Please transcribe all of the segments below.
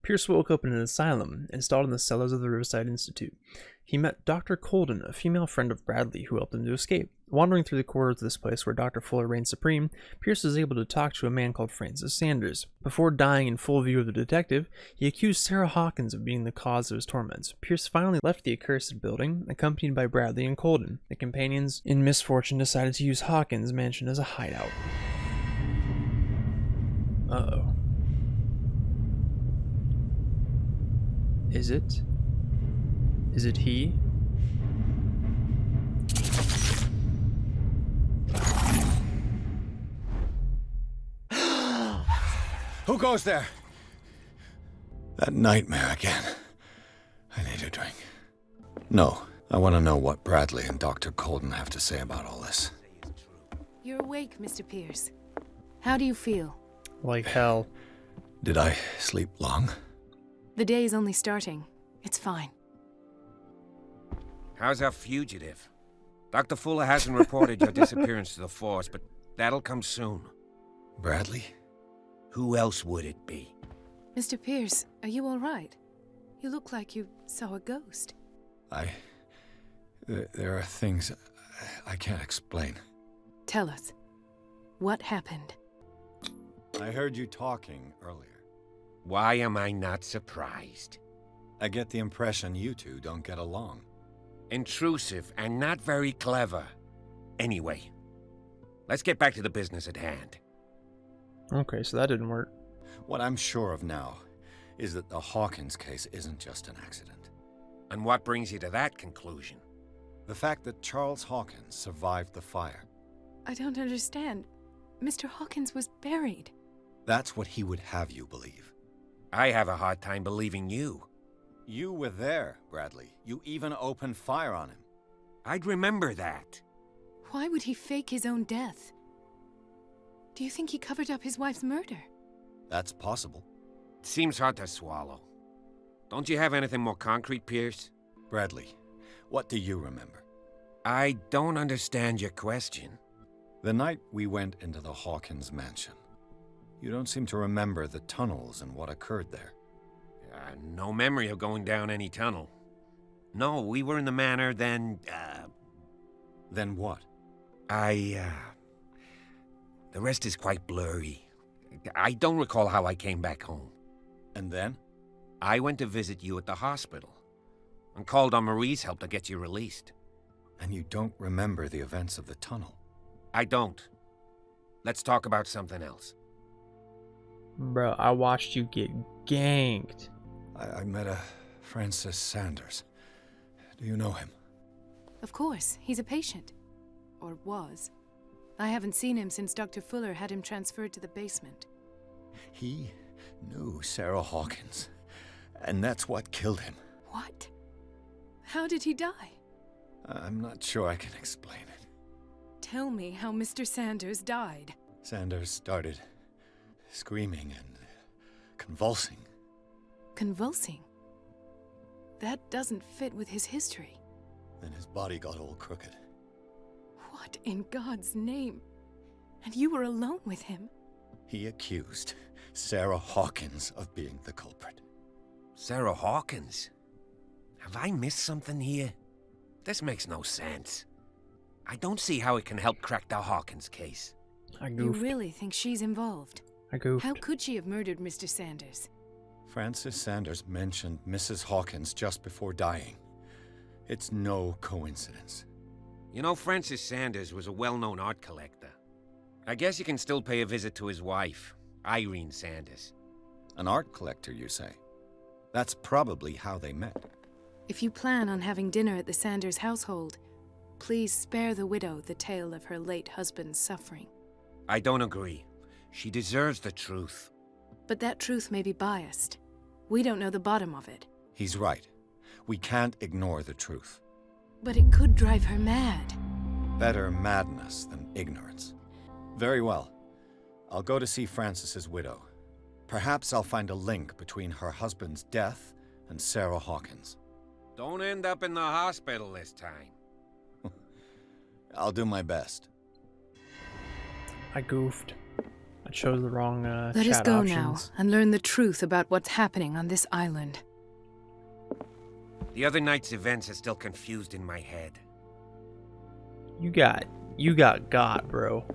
Pierce woke up in an asylum, installed in the cellars of the Riverside Institute. He met Dr. Colden, a female friend of Bradley, who helped him to escape. Wandering through the corridors of this place where Dr. Fuller reigned supreme, Pierce was able to talk to a man called Francis Sanders. Before dying in full view of the detective, he accused Sarah Hawkins of being the cause of his torments. Pierce finally left the accursed building, accompanied by Bradley and Colden. The companions in misfortune decided to use Hawkins' mansion as a hideout. Uh-oh. Is it? Is it he? Who goes there? That nightmare again. I need a drink. No, I want to know what Bradley and Dr. Colden have to say about all this. You're awake, Mr. Pierce. How do you feel? Like hell. Did I sleep long? The day is only starting. It's fine. How's our fugitive? Dr. Fuller hasn't reported your disappearance to the force, but that'll come soon. Bradley? Who else would it be? Mr. Pierce, are you all right? You look like you saw a ghost. There are things I can't explain. Tell us. What happened? I heard you talking earlier. Why am I not surprised? I get the impression you two don't get along. Intrusive and not very clever. Anyway, let's get back to the business at hand. Okay, so that didn't work. What I'm sure of now is that the Hawkins case isn't just an accident. And what brings you to that conclusion? The fact that Charles Hawkins survived the fire. I don't understand. Mr. Hawkins was buried. That's what he would have you believe. I have a hard time believing you. You were there, Bradley. You even opened fire on him. I'd remember that. Why would he fake his own death? Do you think he covered up his wife's murder? That's possible. It seems hard to swallow. Don't you have anything more concrete, Pierce? Bradley, what do you remember? I don't understand your question. The night we went into the Hawkins mansion. You don't seem to remember the tunnels and what occurred there. No memory of going down any tunnel. No, we were in the manor, then, Then what? The rest is quite blurry. I don't recall how I came back home. And then? I went to visit you at the hospital, and called on Marie's help to get you released. And you don't remember the events of the tunnel? I don't. Let's talk about something else. Bro, I watched you get ganked. I met a Francis Sanders. Do you know him? Of course, he's a patient. Or was. I haven't seen him since Dr. Fuller had him transferred to the basement. He knew Sarah Hawkins, and that's what killed him. What? How did he die? I'm not sure I can explain it. Tell me how Mr. Sanders died. Sanders started screaming and convulsing. Convulsing? That doesn't fit with his history. Then his body got all crooked. What in God's name? And you were alone with him? He accused Sarah Hawkins of being the culprit. Sarah Hawkins? Have I missed something here? This makes no sense. I don't see how it can help crack the Hawkins case. I You goofed. really think she's involved? I goofed. How could she have murdered Mr. Sanders? Francis Sanders mentioned Mrs. Hawkins just before dying. It's no coincidence. You know, Francis Sanders was a well-known art collector. I guess you can still pay a visit to his wife, Irene Sanders. An art collector, you say? That's probably how they met. If you plan on having dinner at the Sanders household, please spare the widow the tale of her late husband's suffering. I don't agree. She deserves the truth. But that truth may be biased. We don't know the bottom of it. He's right. We can't ignore the truth. But it could drive her mad. Better madness than ignorance. Very well. I'll go to see Francis's widow. Perhaps I'll find a link between her husband's death and Sarah Hawkins. Don't end up in the hospital this time. I'll do my best. I goofed. I chose the wrong Let us chat go options. now and learn the truth about what's happening on this island. The other night's events are still confused in my head. You got, bro.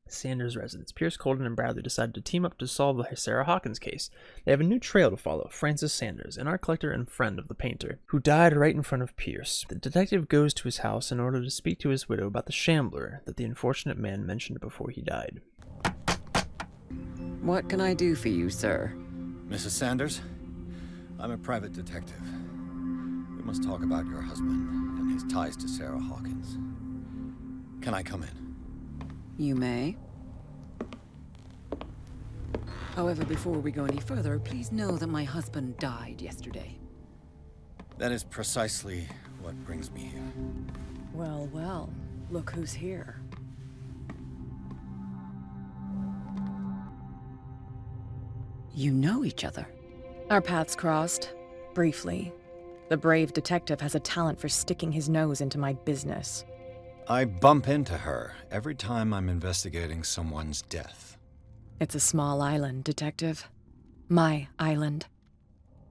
Sanders' residence. Pierce, Colden, and Bradley decided to team up to solve the Sarah Hawkins case. They have a new trail to follow, Francis Sanders, an art collector and friend of the painter, who died right in front of Pierce. The detective goes to his house in order to speak to his widow about the shambler that the unfortunate man mentioned before he died. What can I do for you, sir? Mrs. Sanders, I'm a private detective. We must talk about your husband and his ties to Sarah Hawkins. Can I come in? You may. However, before we go any further, please know that my husband died yesterday. That is precisely what brings me here. Well, well, look who's here. You know each other. Our paths crossed, briefly. The brave detective has a talent for sticking his nose into my business. I bump into her every time I'm investigating someone's death. It's a small island, detective. My island.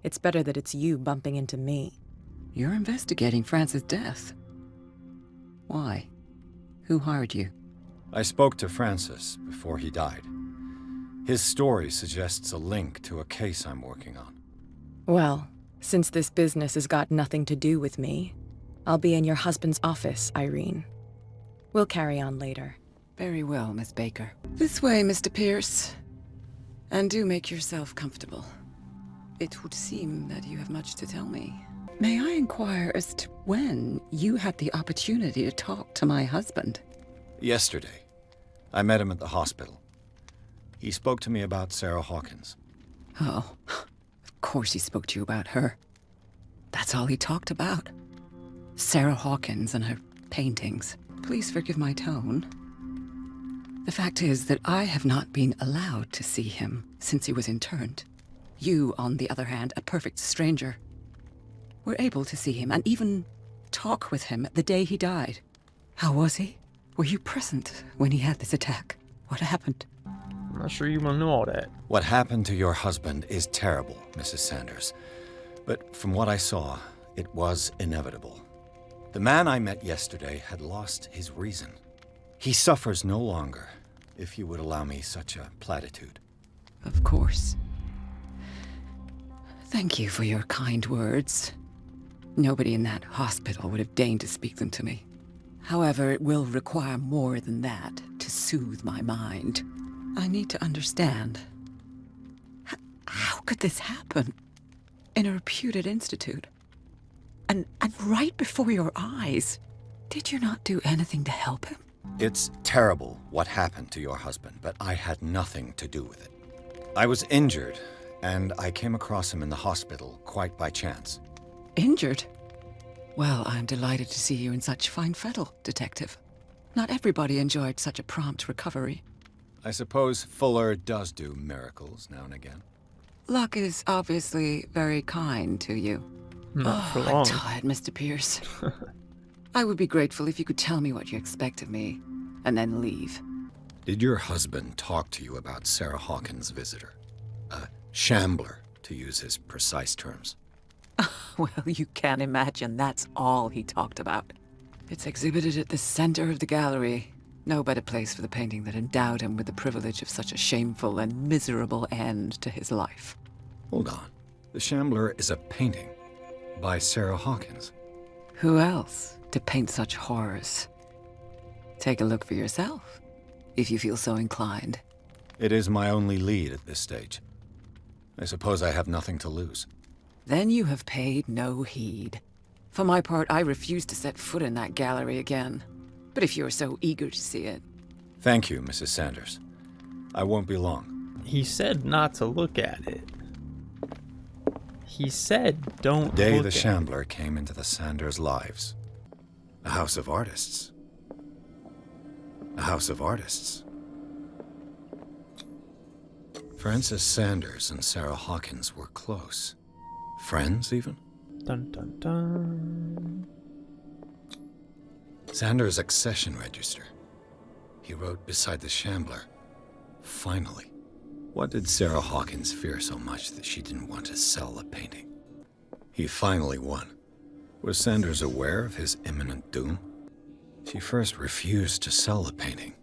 It's better that it's you bumping into me. You're investigating Francis' death. Why? Who hired you? I spoke to Francis before he died. His story suggests a link to a case I'm working on. Well, since this business has got nothing to do with me, I'll be in your husband's office, Irene. We'll carry on later. Very well, Miss Baker. This way, Mr. Pierce. And do make yourself comfortable. It would seem that you have much to tell me. May I inquire as to when you had the opportunity to talk to my husband? Yesterday, I met him at the hospital. He spoke to me about Sarah Hawkins. Oh, of course he spoke to you about her. That's all he talked about. Sarah Hawkins and her paintings. Please forgive my tone. The fact is that I have not been allowed to see him since he was interned. You, on the other hand, a perfect stranger, were able to see him and even talk with him the day he died. How was he? Were you present when he had this attack? What happened? I'm not sure you want to know all that. What happened to your husband is terrible, Mrs. Sanders. But from what I saw, it was inevitable. The man I met yesterday had lost his reason. He suffers no longer, if you would allow me such a platitude. Of course. Thank you for your kind words. Nobody in that hospital would have deigned to speak them to me. However, it will require more than that to soothe my mind. I need to understand. How could this happen? In a reputed institute? And right before your eyes. Did you not do anything to help him? It's terrible what happened to your husband, but I had nothing to do with it. I was injured, and I came across him in the hospital quite by chance. Injured? Well, I'm delighted to see you in such fine fettle, Detective. Not everybody enjoyed such a prompt recovery. I suppose Fuller does do miracles now and again. Luck is obviously very kind to you. Not for I'm long. tired, Mr. Pierce. I would be grateful if you could tell me what you expect of me, and then leave. Did your husband talk to you about Sarah Hawkins' visitor? A shambler, to use his precise terms. Well, you can imagine that's all he talked about. It's exhibited at the center of the gallery. No better place for the painting that endowed him with the privilege of such a shameful and miserable end to his life. Hold on. The Shambler is a painting by Sarah Hawkins. Who else to paint such horrors? Take a look for yourself, if you feel so inclined. It is my only lead at this stage. I suppose I have nothing to lose. Then you have paid no heed. For my part, I refuse to set foot in that gallery again. But if you're so eager to see it... Thank you, Mrs. Sanders. I won't be long. He said not to look at it. He said don't The day look the at Shambler came into the Sanders' lives. A house of artists. A house of artists. Francis Sanders and Sarah Hawkins were close. Friends, even? it. Dun dun dun. Sanders' accession register. He wrote beside the Shambler, Finally. What did Sarah Hawkins fear so much that she didn't want to sell the painting? He finally won. Was Sanders aware of his imminent doom? She first refused to sell the painting.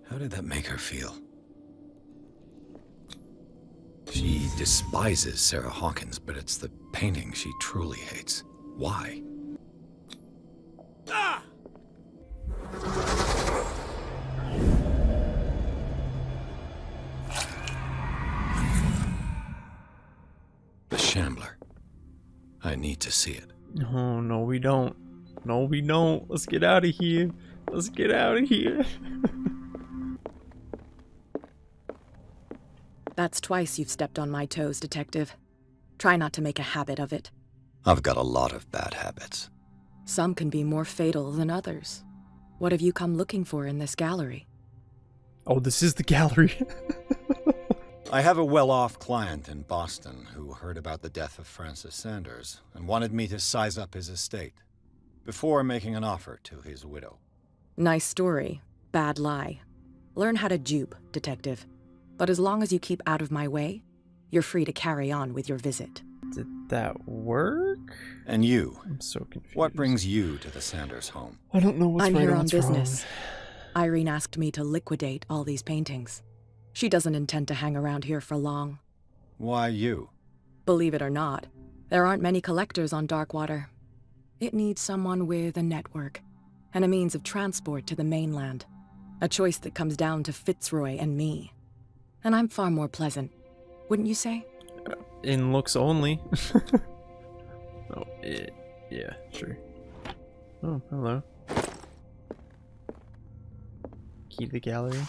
How did that make her feel? She despises Sarah Hawkins, but it's the painting she truly hates. Why? Ah! The Shambler. I need to see it. Oh, no, we don't. No, we don't. Let's get out of here. Let's get out of here. That's twice you've stepped on my toes, Detective. Try not to make a habit of it. I've got a lot of bad habits. Some can be more fatal than others. What have you come looking for in this gallery? Oh, this is the gallery. I have a well-off client in Boston who heard about the death of Francis Sanders and wanted me to size up his estate before making an offer to his widow. Nice story. Bad lie. Learn how to dupe, Detective. But as long as you keep out of my way, you're free to carry on with your visit. Did that work? And you? I'm so confused. What brings you to the Sanders home? I don't know what's I'm right here and on what's business. wrong. Irene asked me to liquidate all these paintings. She doesn't intend to hang around here for long. Why you? Believe it or not, there aren't many collectors on Darkwater. It needs someone with a network and a means of transport to the mainland. A choice that comes down to Fitzroy and me. And I'm far more pleasant, wouldn't you say? In looks only. Oh, yeah, sure. Oh, hello. Key to the gallery.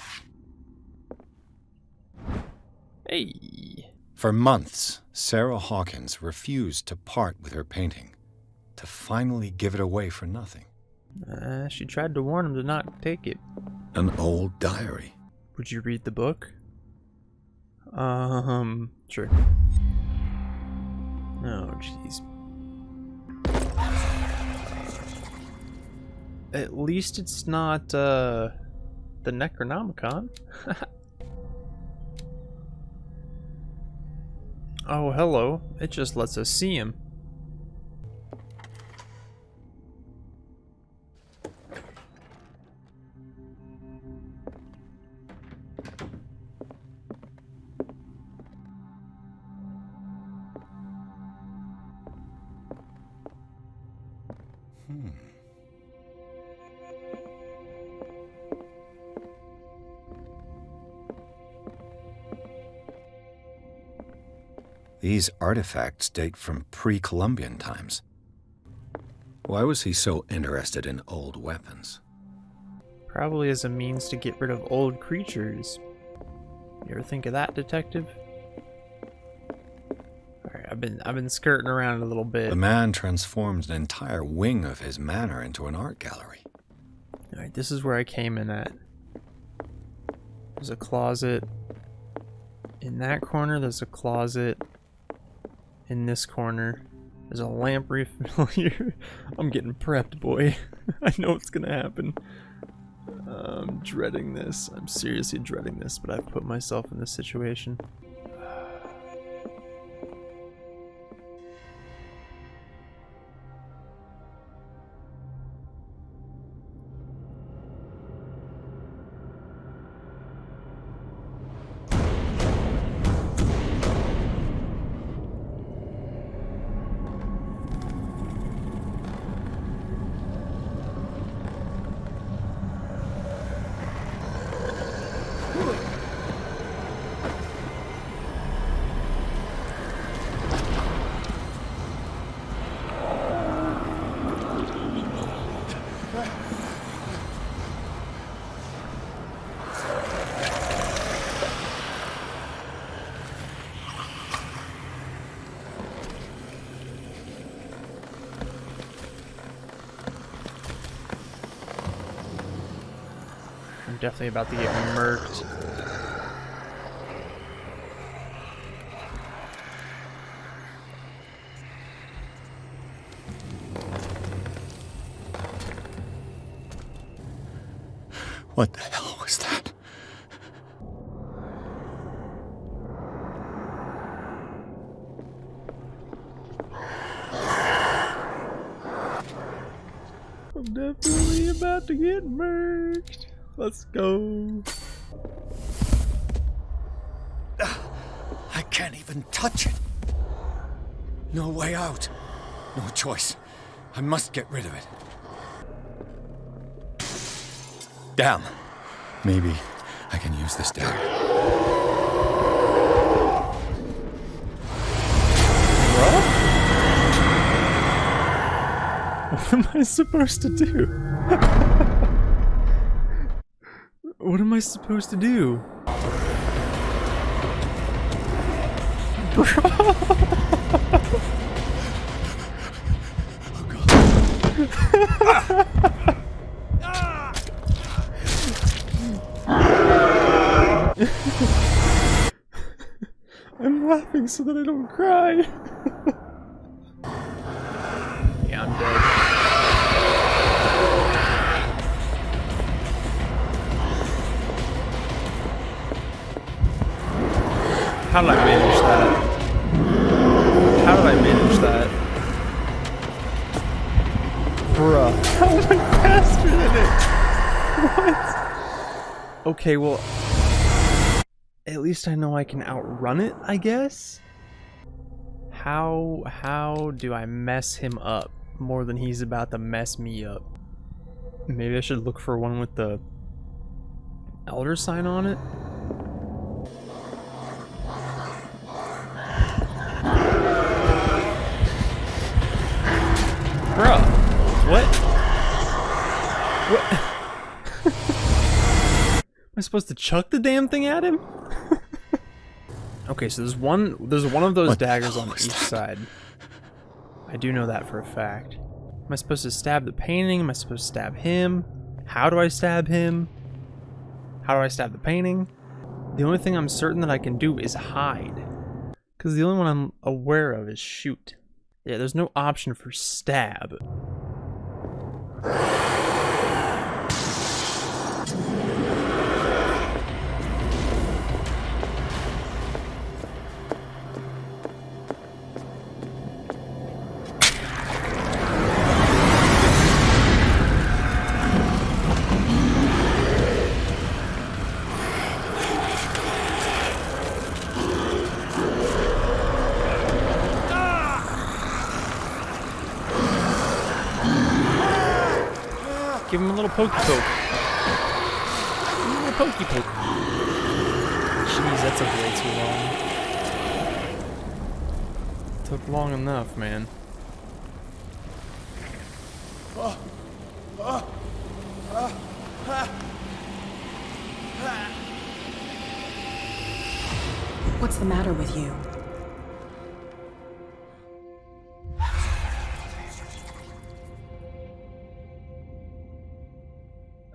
Hey. For months, Sarah Hawkins refused to part with her painting, to finally give it away for nothing. She tried to warn him to not take it. An old diary. Would you read the book? Sure. Oh, jeez. At least it's not, the Necronomicon. Oh, hello. It just lets us see him. These artifacts date from pre-Columbian times. Why was he so interested in old weapons? Probably as a means to get rid of old creatures. You ever think of that, Detective? Alright, I've been skirting around a little bit. The man transformed an entire wing of his manor into an art gallery. Alright, this is where I came in at. There's a closet. In that corner, there's a closet. In this corner, there's a lamp refill here. I'm getting prepped, boy. I know what's gonna happen. I'm dreading this. I'm seriously dreading this, but I've put myself in this situation. I'm definitely about to get murked. What the hell was that? definitely about to get murked. Let's go. I can't even touch it. No way out. No choice. I must get rid of it. Damn. Maybe I can use this dagger. What am I supposed to do? What am I supposed to do? I'm laughing so that I don't cry. Yeah, I'm dead. How did I manage that? How did I manage that? Bruh. How am I faster than it? What? Okay, well... At least I know I can outrun it, I guess? How do I mess him up more than he's about to mess me up? Maybe I should look for one with the Elder sign on it? Bruh, what? What? Am I supposed to chuck the damn thing at him? Okay, so there's one of those daggers on each side. I do know that for a fact. Am I supposed to stab the painting? Am I supposed to stab him? How do I stab him? How do I stab the painting? The only thing I'm certain that I can do is hide. Because the only one I'm aware of is shoot. Yeah, there's no option for stab. Give him a little pokey poke. Give him a little pokey poke. Jeez, that took way too long. Took long enough, man. What's the matter with you?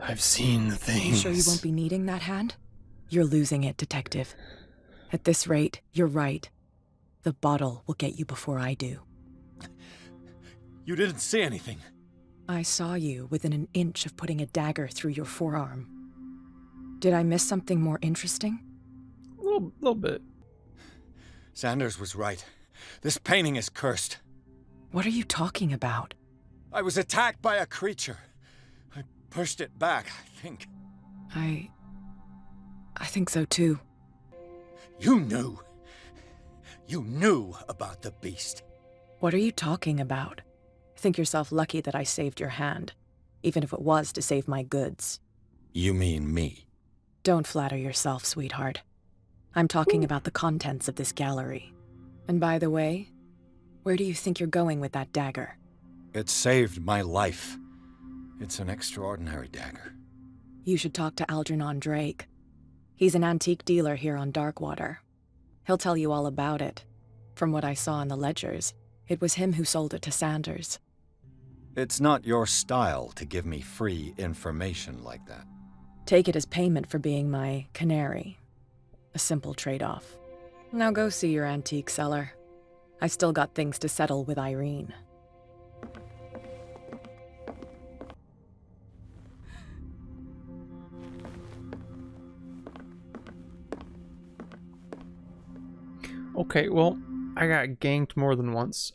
I've seen the things. You sure you won't be needing that hand? You're losing it, Detective. At this rate, you're right. The bottle will get you before I do. You didn't see anything. I saw you within an inch of putting a dagger through your forearm. Did I miss something more interesting? A little bit. Sanders was right. This painting is cursed. What are you talking about? I was attacked by a creature. I pushed it back, I think. I think so too. You knew. You knew about the beast. What are you talking about? Think yourself lucky that I saved your hand, even if it was to save my goods. You mean me? Don't flatter yourself, sweetheart. I'm talking about the contents of this gallery. And by the way, where do you think you're going with that dagger? It saved my life. It's an extraordinary dagger. You should talk to Algernon Drake. He's an antique dealer here on Darkwater. He'll tell you all about it. From what I saw in the ledgers, it was him who sold it to Sanders. It's not your style to give me free information like that. Take it as payment for being my canary. A simple trade-off. Now go see your antique seller. I still got things to settle with Irene. Okay, well, I got ganked more than once.